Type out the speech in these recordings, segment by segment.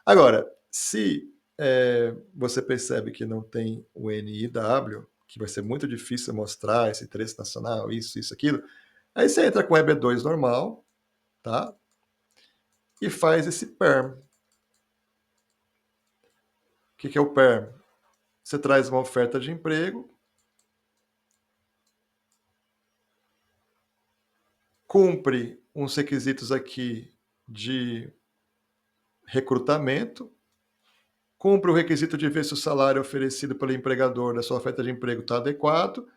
Agora, se você percebe que não tem o NIW, que vai ser muito difícil mostrar esse interesse nacional, isso, aquilo, aí você entra com o EB2 normal, tá? E faz esse PERM. O que é o PERM? Você traz uma oferta de emprego, cumpre uns requisitos aqui de recrutamento, cumpre o requisito de ver se o salário oferecido pelo empregador da sua oferta de emprego está adequado,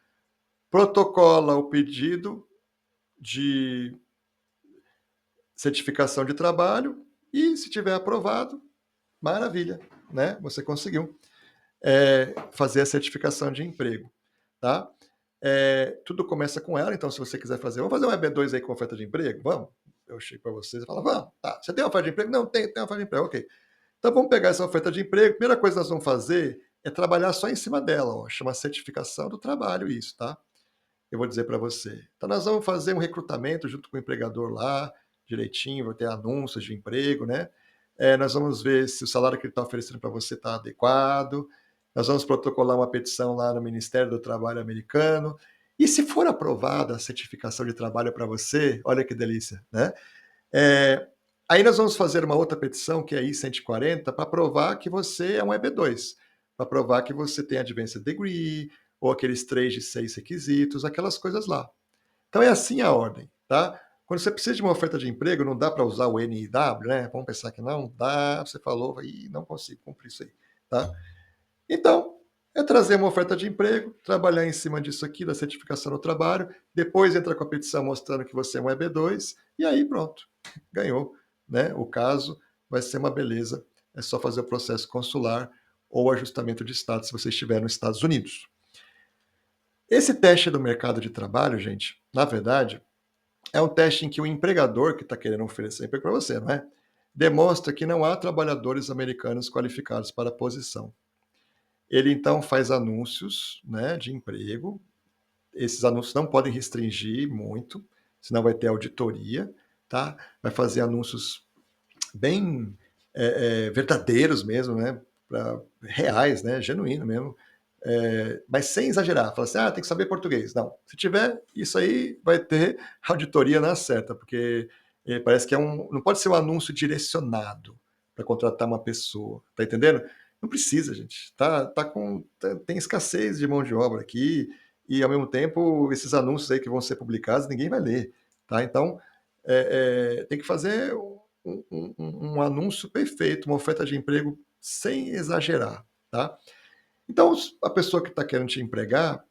protocola o pedido de certificação de trabalho e, se tiver aprovado, maravilha, né? Você conseguiu fazer a certificação de emprego, tá? Tudo começa com ela, então se você quiser fazer, vamos fazer um EB2 aí com oferta de emprego? Vamos? Eu chego para vocês e falo, vamos, tá, você tem uma oferta de emprego? Não, tem uma oferta de emprego, ok. Então vamos pegar essa oferta de emprego, a primeira coisa que nós vamos fazer é trabalhar só em cima dela, ó, chama certificação do trabalho isso, tá? Eu vou dizer para você. Então nós vamos fazer um recrutamento junto com o empregador lá, direitinho, vai ter anúncios de emprego, né? Nós vamos ver se o salário que ele está oferecendo para você está adequado, nós vamos protocolar uma petição lá no Ministério do Trabalho americano, e se for aprovada a certificação de trabalho para você, olha que delícia, né? Aí nós vamos fazer uma outra petição, que é a I-140, para provar que você é um EB2, para provar que você tem Advanced Degree, ou aqueles 3 de 6 requisitos, aquelas coisas lá. Então é assim a ordem, tá? Quando você precisa de uma oferta de emprego, não dá para usar o NIW, né? Vamos pensar que não dá, você falou, e não consigo cumprir isso aí, tá? Então, é trazer uma oferta de emprego, trabalhar em cima disso aqui, da certificação do trabalho, depois entra com a petição mostrando que você é um EB2, e aí pronto, ganhou, né? O caso vai ser uma beleza, é só fazer o processo consular ou ajustamento de status se você estiver nos Estados Unidos. Esse teste do mercado de trabalho, gente, na verdade, é um teste em que o empregador que está querendo oferecer emprego para você, não é? Demonstra que não há trabalhadores americanos qualificados para a posição. Ele então faz anúncios, né, de emprego. Esses anúncios não podem restringir muito, senão vai ter auditoria, tá? Vai fazer anúncios bem verdadeiros mesmo, né? Reais, né? Genuíno mesmo. Mas sem exagerar. Fala assim, tem que saber português. Não. Se tiver, isso aí vai ter auditoria na certa, porque parece que não pode ser um anúncio direcionado para contratar uma pessoa. Tá entendendo? Não precisa, gente. Tem escassez de mão de obra aqui, e ao mesmo tempo, esses anúncios aí que vão ser publicados, ninguém vai ler. Tá? Então, tem que fazer um anúncio perfeito, uma oferta de emprego sem exagerar. Tá? Então, a pessoa que está querendo te empregar,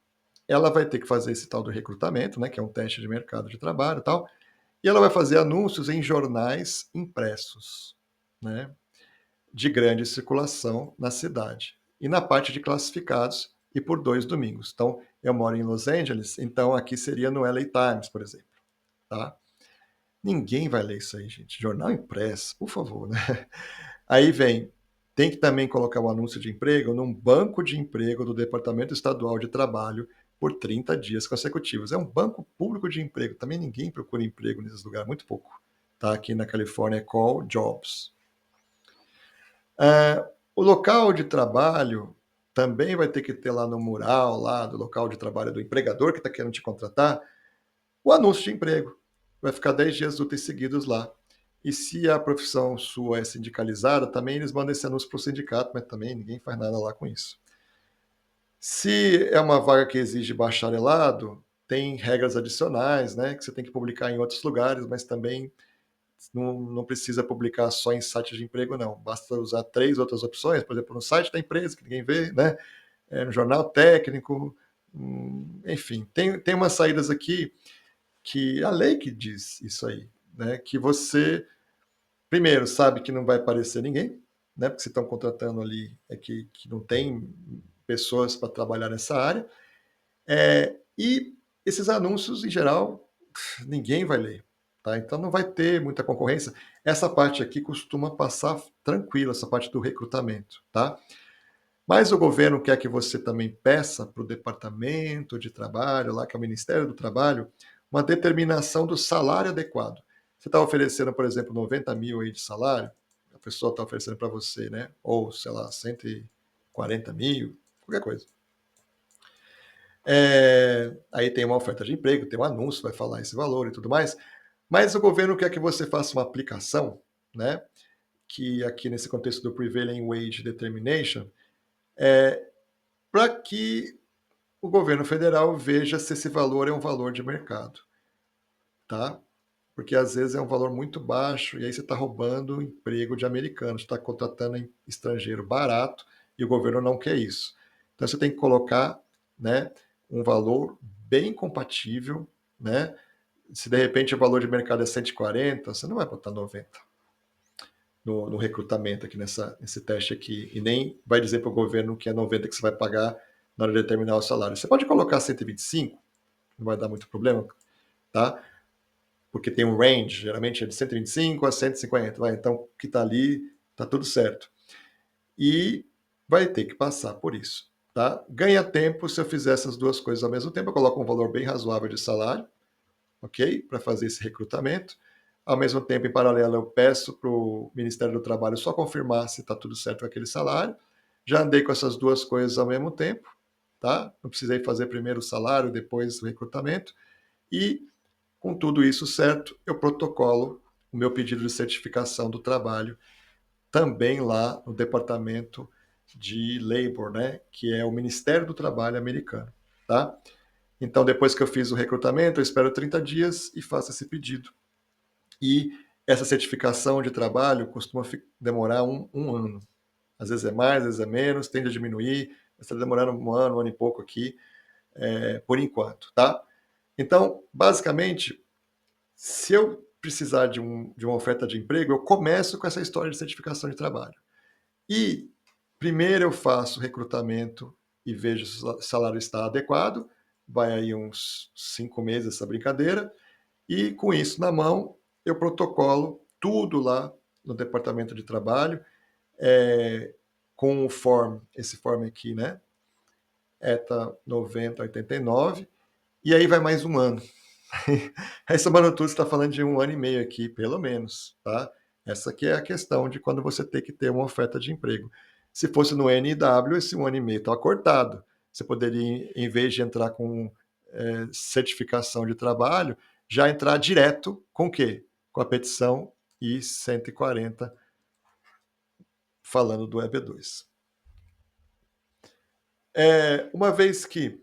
ela vai ter que fazer esse tal do recrutamento, né, que é um teste de mercado de trabalho e tal, e ela vai fazer anúncios em jornais impressos, né, de grande circulação na cidade. E na parte de classificados, e por 2 domingos. Então, eu moro em Los Angeles, então aqui seria no LA Times, por exemplo. Tá? Ninguém vai ler isso aí, gente. Jornal impresso, por favor, né? Aí vem, tem que também colocar um anúncio de emprego num banco de emprego do Departamento Estadual de Trabalho por 30 dias consecutivos. É um banco público de emprego. Também ninguém procura emprego nesses lugares, muito pouco. Tá? Aqui na Califórnia é Call Jobs. O local de trabalho também vai ter que ter lá no mural, lá do local de trabalho do empregador que está querendo te contratar, o anúncio de emprego. Vai ficar 10 dias úteis seguidos lá. E se a profissão sua é sindicalizada, também eles mandam esse anúncio para o sindicato, mas também ninguém faz nada lá com isso. Se é uma vaga que exige bacharelado, tem regras adicionais, né, que você tem que publicar em outros lugares, mas também não precisa publicar só em site de emprego, não. Basta usar 3 outras opções, por exemplo, no site da empresa, que ninguém vê, né, no jornal técnico, enfim. Tem umas saídas aqui que a lei que diz isso aí, né, que você primeiro, sabe que não vai aparecer ninguém, né? Porque se estão contratando ali que não tem pessoas para trabalhar nessa área. E esses anúncios, em geral, ninguém vai ler. Tá? Então não vai ter muita concorrência. Essa parte aqui costuma passar tranquila, essa parte do recrutamento. Tá? Mas o governo quer que você também peça para o Departamento de Trabalho, lá que é o Ministério do Trabalho, uma determinação do salário adequado. Você está oferecendo, por exemplo, 90 mil aí de salário, pessoa está oferecendo para você, né? Ou, sei lá, 140 mil, qualquer coisa. Aí tem uma oferta de emprego, tem um anúncio, vai falar esse valor e tudo mais, mas o governo quer que você faça uma aplicação, né? Que aqui nesse contexto do Prevailing Wage Determination, para que o governo federal veja se esse valor é um valor de mercado, tá? Porque às vezes é um valor muito baixo e aí você está roubando o emprego de americanos, está contratando estrangeiro barato e o governo não quer isso. Então você tem que colocar, né, um valor bem compatível, né? Se de repente o valor de mercado é 140, você não vai botar 90 no recrutamento aqui nesse teste aqui e nem vai dizer para o governo que é 90 que você vai pagar na hora de determinar o salário. Você pode colocar 125, não vai dar muito problema, tá? Porque tem um range, geralmente é de 125 a 150, vai, então o que está ali está tudo certo. E vai ter que passar por isso, tá? Ganha tempo se eu fizer essas duas coisas ao mesmo tempo, eu coloco um valor bem razoável de salário, ok? Para fazer esse recrutamento. Ao mesmo tempo, em paralelo, eu peço para o Ministério do Trabalho só confirmar se está tudo certo com aquele salário. Já andei com essas duas coisas ao mesmo tempo, tá? Não precisei fazer primeiro o salário, depois o recrutamento. E com tudo isso certo, eu protocolo o meu pedido de certificação do trabalho também lá no Departamento de Labor, né, que é o Ministério do Trabalho americano, tá? Então, depois que eu fiz o recrutamento, eu espero 30 dias e faço esse pedido. E essa certificação de trabalho costuma demorar um ano. Às vezes é mais, às vezes é menos, tende a diminuir, mas está demorando um ano e pouco aqui, por enquanto, tá? Então, basicamente, se eu precisar de uma oferta de emprego, eu começo com essa história de certificação de trabalho. E primeiro eu faço recrutamento e vejo se o salário está adequado, vai aí uns 5 meses essa brincadeira, e com isso na mão, eu protocolo tudo lá no departamento de trabalho, com o form, esse form aqui, né? ETA 9089, e aí vai mais um ano. Aí, somando tudo, você está falando de um ano e meio aqui, pelo menos, tá? Essa aqui é a questão de quando você tem que ter uma oferta de emprego. Se fosse no NW, esse um ano e meio estava cortado. Você poderia, em vez de entrar com certificação de trabalho, já entrar direto com o quê? Com a petição I-140, falando do EB2. Uma vez que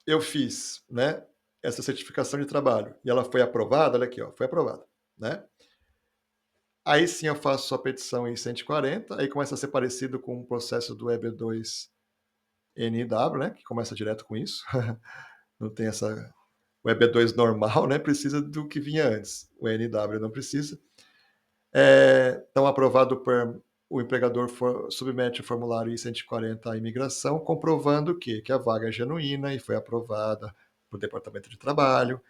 eu fiz, né, essa certificação de trabalho e ela foi aprovada, olha aqui, ó, foi aprovada, né? Aí sim eu faço a petição em 140, aí começa a ser parecido com o processo do EB2 NW, né, que começa direto com isso. Não tem essa... O EB2 normal, né, precisa do que vinha antes. O NW não precisa. Então, aprovado por... O empregador submete o formulário I-140 à imigração, comprovando o quê? Que a vaga é genuína e foi aprovada para o Departamento de Trabalho.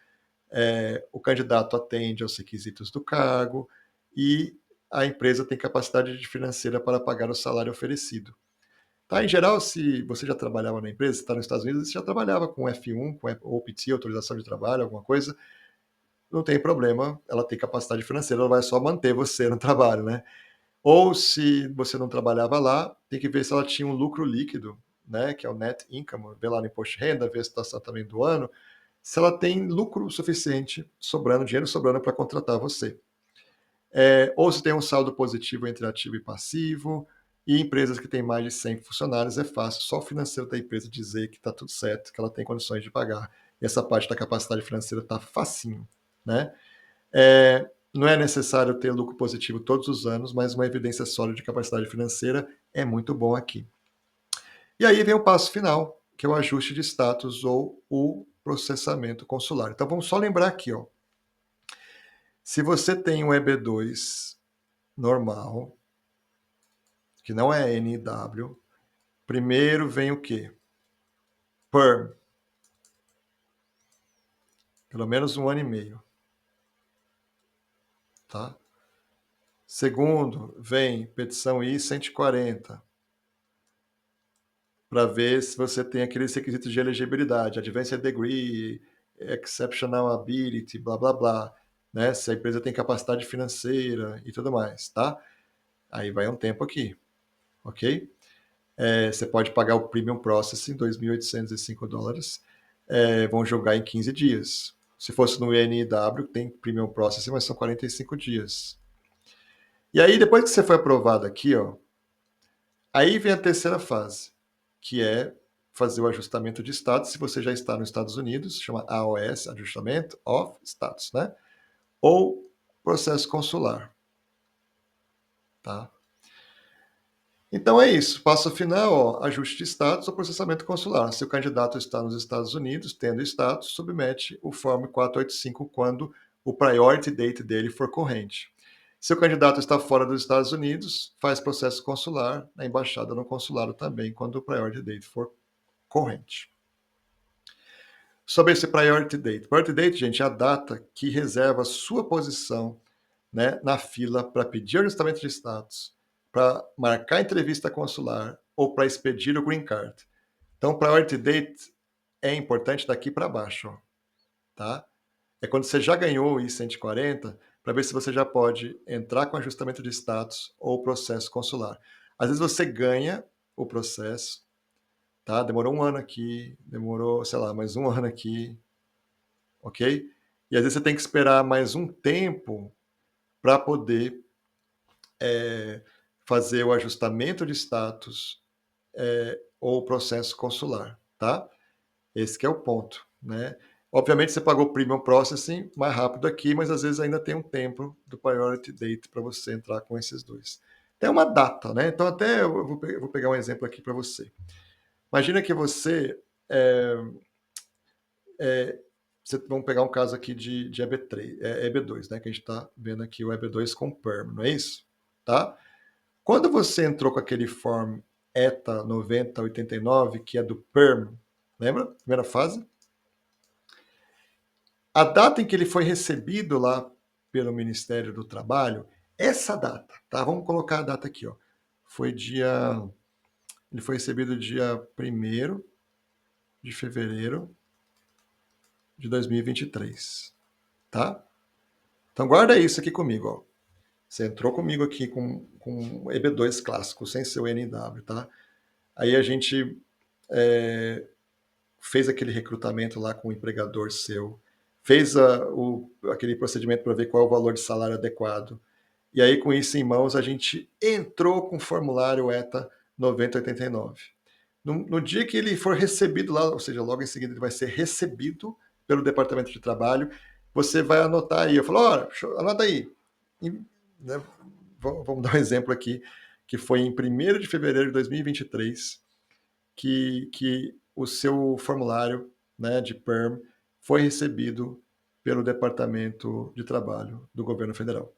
O candidato atende aos requisitos do cargo e a empresa tem capacidade financeira para pagar o salário oferecido. Tá? Em geral, se você já trabalhava na empresa, você está nos Estados Unidos, você já trabalhava com F1, com OPT, autorização de trabalho, alguma coisa, não tem problema, ela tem capacidade financeira, ela vai só manter você no trabalho, né? Ou se você não trabalhava lá, tem que ver se ela tinha um lucro líquido, né, que é o net income, ver lá no imposto de renda, ver a situação também do ano, se ela tem lucro suficiente, sobrando, dinheiro sobrando para contratar você. Ou se tem um saldo positivo entre ativo e passivo, e empresas que têm mais de 100 funcionários é fácil, só o financeiro da empresa dizer que está tudo certo, que ela tem condições de pagar. E essa parte da capacidade financeira está facinho, né? Não é necessário ter lucro positivo todos os anos, mas uma evidência sólida de capacidade financeira é muito bom aqui. E aí vem o passo final, que é o ajuste de status ou o processamento consular. Então vamos só lembrar aqui, ó. Se você tem um EB2 normal, que não é NW, primeiro vem o quê? PERM. Pelo menos um ano e meio. Tá? Segundo, vem petição I-140, para ver se você tem aqueles requisitos de elegibilidade, advanced degree, exceptional ability, blá blá blá, né? Se a empresa tem capacidade financeira e tudo mais, tá? Aí vai um tempo aqui, ok? Você pode pagar o Premium Processing, $2.805. Vão jogar em 15 dias. Se fosse no NIW, tem Premium Processing, mas são 45 dias. E aí, depois que você foi aprovado aqui, ó, aí vem a terceira fase, que é fazer o ajustamento de status. Se você já está nos Estados Unidos, chama AOS, Ajustamento of Status, né? Ou processo consular, tá? Então é isso. Passo final, ó, ajuste de status ou processamento consular. Se o candidato está nos Estados Unidos, tendo status, submete o Form 485 quando o priority date dele for corrente. Se o candidato está fora dos Estados Unidos, faz processo consular na embaixada no consulado também, quando o priority date for corrente. Sobre esse priority date. Priority date, gente, é a data que reserva a sua posição, né, na fila para pedir ajustamento de status, para marcar entrevista consular ou para expedir o green card. Então, priority date é importante daqui para baixo, ó, tá? É quando você já ganhou o I-140, para ver se você já pode entrar com ajustamento de status ou processo consular. Às vezes você ganha o processo, tá? Demorou um ano aqui, demorou, sei lá, mais um ano aqui, ok? E às vezes você tem que esperar mais um tempo para poder fazer o ajustamento de status ou processo consular, tá? Esse que é o ponto, né? Obviamente você pagou o Premium Processing mais rápido aqui, mas às vezes ainda tem um tempo do Priority Date para você entrar com esses dois. Tem uma data, né? Então até eu vou pegar um exemplo aqui para você. Imagina que você vamos pegar um caso aqui de EB3, EB2, né? Que a gente está vendo aqui o EB2 com Perm, não é isso? Tá? Quando você entrou com aquele form ETA 9089, que é do PERM, lembra? Primeira fase? A data em que ele foi recebido lá pelo Ministério do Trabalho, essa data, tá? Vamos colocar a data aqui, ó. Ele foi recebido dia 1º de fevereiro de 2023, tá? Então guarda isso aqui comigo, ó. Você entrou comigo aqui com EB2 clássico, sem seu NW, tá? Aí a gente fez aquele recrutamento lá com o empregador seu, fez aquele procedimento para ver qual é o valor de salário adequado. E aí, com isso em mãos, a gente entrou com o formulário ETA 9089. No dia que ele for recebido lá, ou seja, logo em seguida ele vai ser recebido pelo Departamento de Trabalho, você vai anotar aí. Eu falo, olha, anota aí. Né, vamos dar um exemplo aqui, que foi em 1º de fevereiro de 2023, que o seu formulário, né, de PERM foi recebido pelo Departamento de Trabalho do Governo Federal.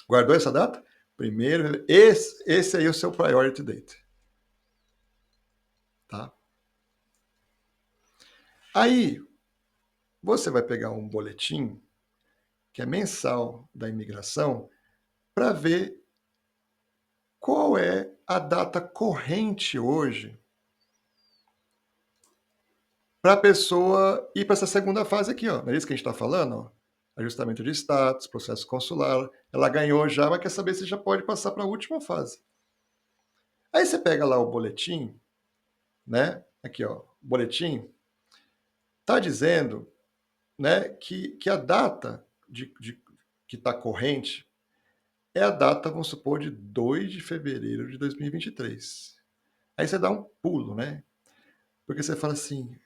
Guardou essa data? Primeiro, esse aí é o seu priority date. Tá? Aí, você vai pegar um boletim, que é mensal da imigração, para ver qual é a data corrente hoje para a pessoa ir para essa segunda fase aqui, ó. Não é isso que a gente está falando? Ó? Ajustamento de status, processo consular. Ela ganhou já, mas quer saber se já pode passar para a última fase. Aí você pega lá o boletim, né? Aqui, ó, boletim. Tá dizendo, né, que a data que está corrente é a data, vamos supor, de 2 de fevereiro de 2023. Aí você dá um pulo, né? Porque você fala assim,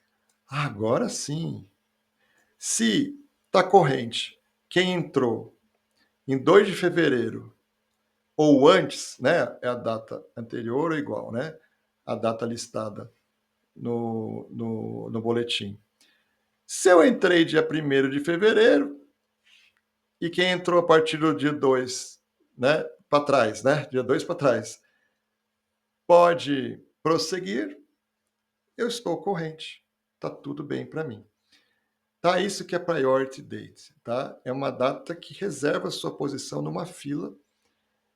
agora sim. Se está corrente, quem entrou em 2 de fevereiro ou antes, né, é a data anterior ou igual, né? A data listada no boletim. Se eu entrei dia 1º de fevereiro e quem entrou a partir do dia 2, né, para trás, né, dia 2 para trás, pode prosseguir, eu estou corrente. Tá tudo bem para mim. Tá, isso que é priority date, tá? É uma data que reserva a sua posição numa fila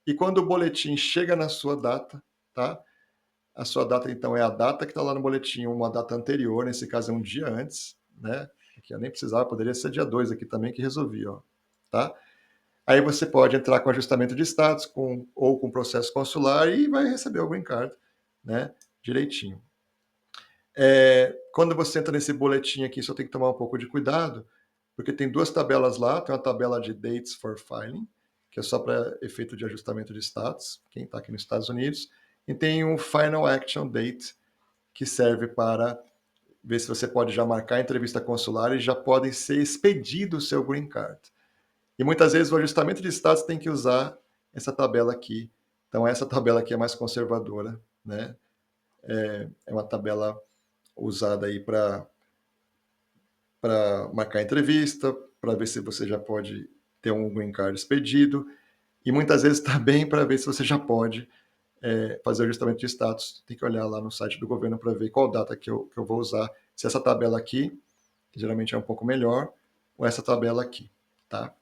e quando o boletim chega na sua data, tá? A sua data, então, é a data que está lá no boletim, uma data anterior, nesse caso é um dia antes, né? Que eu nem precisava, poderia ser dia 2 aqui também que resolvia, ó, tá? Aí você pode entrar com ajustamento de status ou com processo consular e vai receber o green card, né, direitinho. Quando você entra nesse boletim aqui, só tem que tomar um pouco de cuidado, porque tem duas tabelas lá, tem uma tabela de Dates for Filing, que é só para efeito de ajustamento de status, quem está aqui nos Estados Unidos, e tem um Final Action Date, que serve para ver se você pode já marcar a entrevista consular e já pode ser expedido o seu green card. E muitas vezes o ajustamento de status tem que usar essa tabela aqui. Então essa tabela aqui é mais conservadora, né? É uma tabela usada aí para marcar a entrevista, para ver se você já pode ter um green card expedido, e muitas vezes também para ver se você já pode fazer o ajustamento de status. Tem que olhar lá no site do governo para ver qual data que eu vou usar, se essa tabela aqui, que geralmente é um pouco melhor, ou essa tabela aqui, tá?